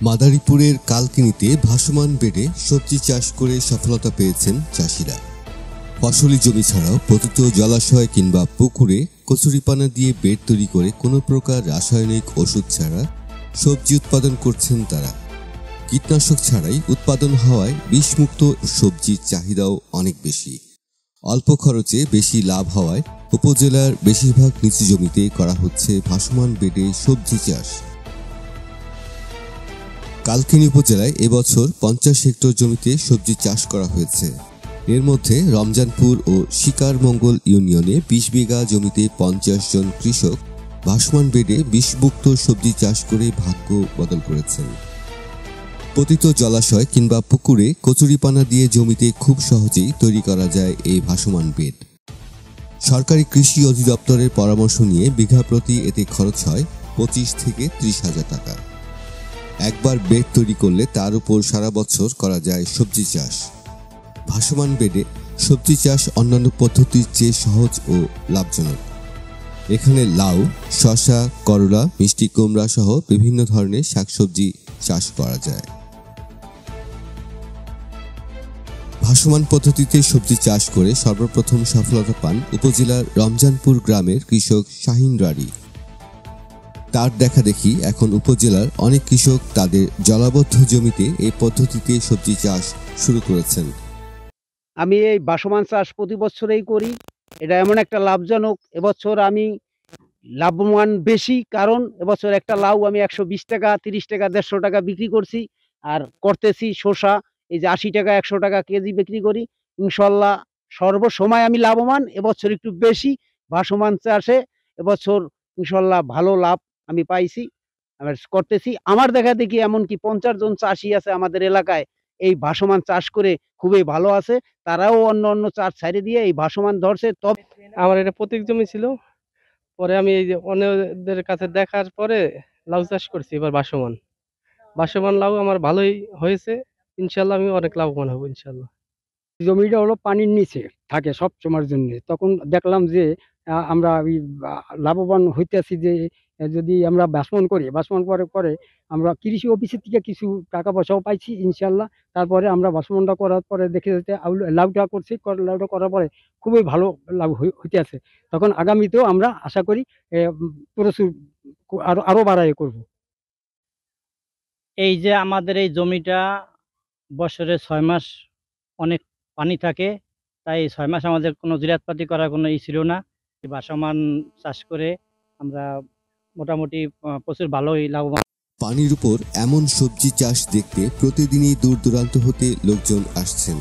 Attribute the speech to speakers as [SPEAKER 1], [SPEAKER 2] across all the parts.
[SPEAKER 1] মাদারীপুরের কালকিনিতে ভাসমান বেডে সবজি চাষ করে সফলতা পেয়েছেন চাষিরা। ফসলি জমি ছাড়াও পতিত জলাশয় কিংবা পুকুরে কচুরিপানা দিয়ে বেড তৈরি করে কোনো প্রকার রাসায়নিক ওষুধ ছাড়া সবজি উৎপাদন করছেন তারা। কীটনাশক ছাড়াই উৎপাদন হওয়ায় বিষমুক্ত সবজির চাহিদাও অনেক বেশি। অল্প খরচে বেশি লাভ হওয়ায় উপজেলার বেশিরভাগ নিচু জমিতে করা হচ্ছে ভাসমান বেডে সবজি চাষ। কালকিনি উপজেলায় এবছর 50 হেক্টর জমিতে সবজি চাষ করা হয়েছে। এর মধ্যে রমজানপুর ও শিকারমঙ্গল ইউনিয়নে 20 বিঘা জমিতে 50 জন কৃষক ভাসমান বেডে বিষমুক্ত সবজি চাষ করে ভাগ্য বদল করেছেন। পতিত জলাশয় কিংবা পুকুরে কচুরিপানা দিয়ে জমিতে খুব সহজেই তৈরি করা যায় এই ভাসমান বেড। সরকারি কৃষি অধিদপ্তরের পরামর্শ নিয়ে বিঘা প্রতি এতে খরচ হয় 25 থেকে 30 হাজার টাকা। একবার বেড তৈরি করলে তার উপর সারা বছর করা যায় সবজি চাষ। ভাসমান বেডে সবজি চাষ অন্যান্য পদ্ধতির চেয়ে সহজ ও লাভজনক। এখানে লাউ, শসা, করলা, মিষ্টি কুমড়া সহ বিভিন্ন ধরনের শাকসবজি চাষ করা যায়। ভাসমান পদ্ধতিতে সবজি চাষ করে সর্বপ্রথম সফলতা পান উপজেলার রমজানপুর গ্রামের কৃষক শাহিন রানী। তার দেখা দেখি এখন উপজেলার অনেক কৃষক তাদের জলাবদ্ধ জমিতে এই পদ্ধতিতে সবজি চাষ শুরু করেছেন।
[SPEAKER 2] আমি এই ভাসমান চাষ প্রতি বছরেই করি। এটা এমন একটা লাভজনক, এবছর আমি লাভবান বেশি, কারণ এবছর একটা লাউ আমি 120 টাকা, 30 টাকা, 150 টাকা বিক্রি করছি। আর করতেছি শসা, এই যে 80 টাকা, 100 টাকা কেজি বিক্রি করি। ইনশাল্লাহ সর্বসময় আমি লাভবান, এবছর একটু বেশি ভাসমান চাষে। এবছর ইনশাল্লাহ ভালো লাভ আমি পাইছি, আমি করতেছি। আমার দেখা দেখি এমনকি 50 জন চাষি আছে আমাদের এলাকায়, এই ভাসমান চাষ করে খুবই ভালো আছে। তারাও অন্য চাষ ছাড়ে দিয়ে এই ভাসমান ধরছে। তবে
[SPEAKER 3] আমার এটা প্রতীক জমি ছিল, পরে আমি এই যে অন্যদের কাছে দেখার পরে লাউ চাষ করছি। এবার ভাসমান লাউ আমার ভালোই হয়েছে। ইনশাল্লাহ আমি অনেক লাভবান হবো ইনশাল্লাহ।
[SPEAKER 4] জমিটা হলো পানির নিচে থাকে সব সময়ের জন্য। তখন দেখলাম যে আমরা ওই লাভবান হইতেছি যে যদি আমরা বাসমন করি, বাসমন পরে পরে আমরা কৃষি অফিসের থেকে কিছু টাকা পয়সাও পাইছি ইনশাল্লাহ। তারপরে আমরা বাসমনটা করার পরে দেখে যেতে লাউটা করছি, লাউটা করার পরে খুবই ভালো লাভ হইতে আছে। তখন আগামীতেও আমরা আশা করি প্রচুর আরো বাড়াই করব।
[SPEAKER 5] এই যে আমাদের এই জমিটা বছরে 6 মাস অনেক পানি থাকে, তাই 6 মাস আমাদের কোনো জিরাতপাতি করার কোনো ছিল না। ভাসমান চাষ করে আমরা মোটামুটি প্রচুর ভালোই লাভবান।
[SPEAKER 1] পানির উপর এমন সবজি চাষ দেখতে প্রতিদিনই দূর দূরান্ত হতে লোকজন আসছেন।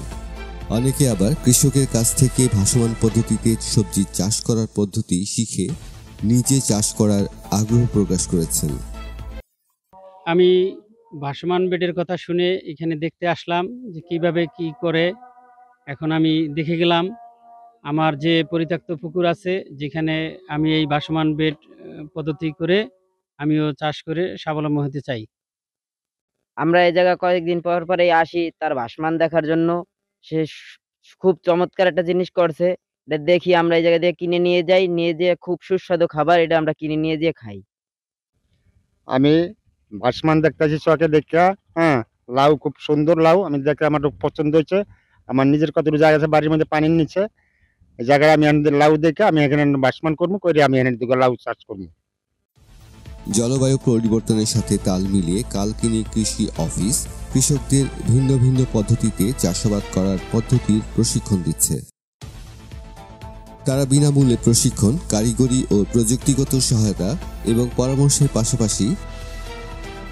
[SPEAKER 1] অনেকে আবার কৃষকের কাছ থেকে ভাসমান পদ্ধতিতে সবজি চাষ করার পদ্ধতি শিখে নিজে চাষ করার আগ্রহ প্রকাশ করেছেন।
[SPEAKER 6] আমি ভাসমান বেডের কথা শুনে এখানে দেখতে আসলাম যে কিভাবে কি করে। এখন আমি দেখে গেলাম আমার যে পরিত্যক্ত পুকুর আছে, যেখানে আমি এই ভাসমান বেড পদ্ধতি করে আমিও চাষ করে স্বাবলম্বী হতে চাই।
[SPEAKER 7] আমরা এই জায়গা কয়েকদিন পর পরেই আসি তার ভাসমান দেখার জন্য। সে খুব চমৎকার একটা জিনিস করছে। এটা দেখি আমরা এই জায়গা দিয়ে কিনে নিয়ে যাই, নিয়ে যেয়ে খুব সুস্বাদু খাবার, এটা আমরা কিনে নিয়ে যেয়ে খাই।
[SPEAKER 8] আমি ভাসমান দেখতেছি চকে দেখা। হ্যাঁ, লাউ খুব সুন্দর লাউ, আমি দেখে আমার খুব পছন্দ হয়েছে। আমার নিজের কতটুকু জায়গা আছে বাড়ির মধ্যে পানির নিচে, এই জায়গায় আমি লাউ দেখে আমি এখানে ভাসমান করবো, করে আমি এখানে দিকে লাউ চাষ করবো।
[SPEAKER 1] জলবায়ু পরিবর্তনের সাথে তাল মিলিয়ে কালকিনি কৃষি অফিস কৃষকদের ভিন্ন ভিন্ন পদ্ধতিতে চাষাবাদ করার পদ্ধতির প্রশিক্ষণ দিচ্ছে। তারা বিনামূল্যে প্রশিক্ষণ, কারিগরি ও প্রযুক্তিগত সহায়তা এবং পরামর্শের পাশাপাশি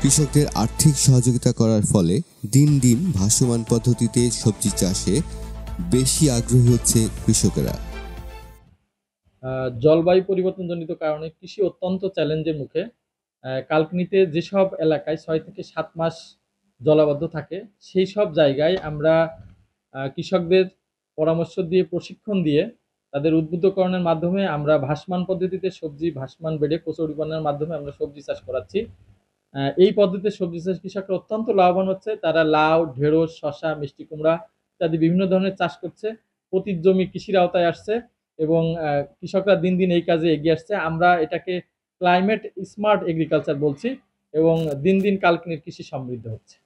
[SPEAKER 1] কৃষকদের আর্থিক সহযোগিতা করার ফলে দিন দিন ভাসমান পদ্ধতিতে সবজি চাষে বেশি আগ্রহী হচ্ছে কৃষকেরা।
[SPEAKER 9] জলবায়ু পরিবর্তনজনিত কারণে কৃষি অত্যন্ত চ্যালেঞ্জের মুখে। কালকিনিতে যেসব এলাকায় 6 থেকে 7 মাস জলাবদ্ধ থাকে, সেই সব জায়গায় আমরা কৃষকদের পরামর্শ দিয়ে, প্রশিক্ষণ দিয়ে, তাদের উদ্বুদ্ধকরণের মাধ্যমে আমরা ভাসমান পদ্ধতিতে সবজি, ভাসমান বেডে কচুরিপানার মাধ্যমে আমরা সবজি চাষ করাচ্ছি। এই পদ্ধতিতে সবজি চাষ কৃষকরা অত্যন্ত লাভবান হচ্ছে। তারা লাউ, ঢেঁড়স, শসা, মিষ্টি কুমড়া ইত্যাদি বিভিন্ন ধরনের চাষ করছে। প্রতি জমি কৃষির আওতায় আসছে এবং কৃষকরা দিন দিন এই কাজে এগিয়ে আসছে। আমরা এটাকে ক্লাইমেট স্মার্ট এগ্রিকালচার বলছি এবং দিন দিন কালকিনির কৃষি সমৃদ্ধ হচ্ছে।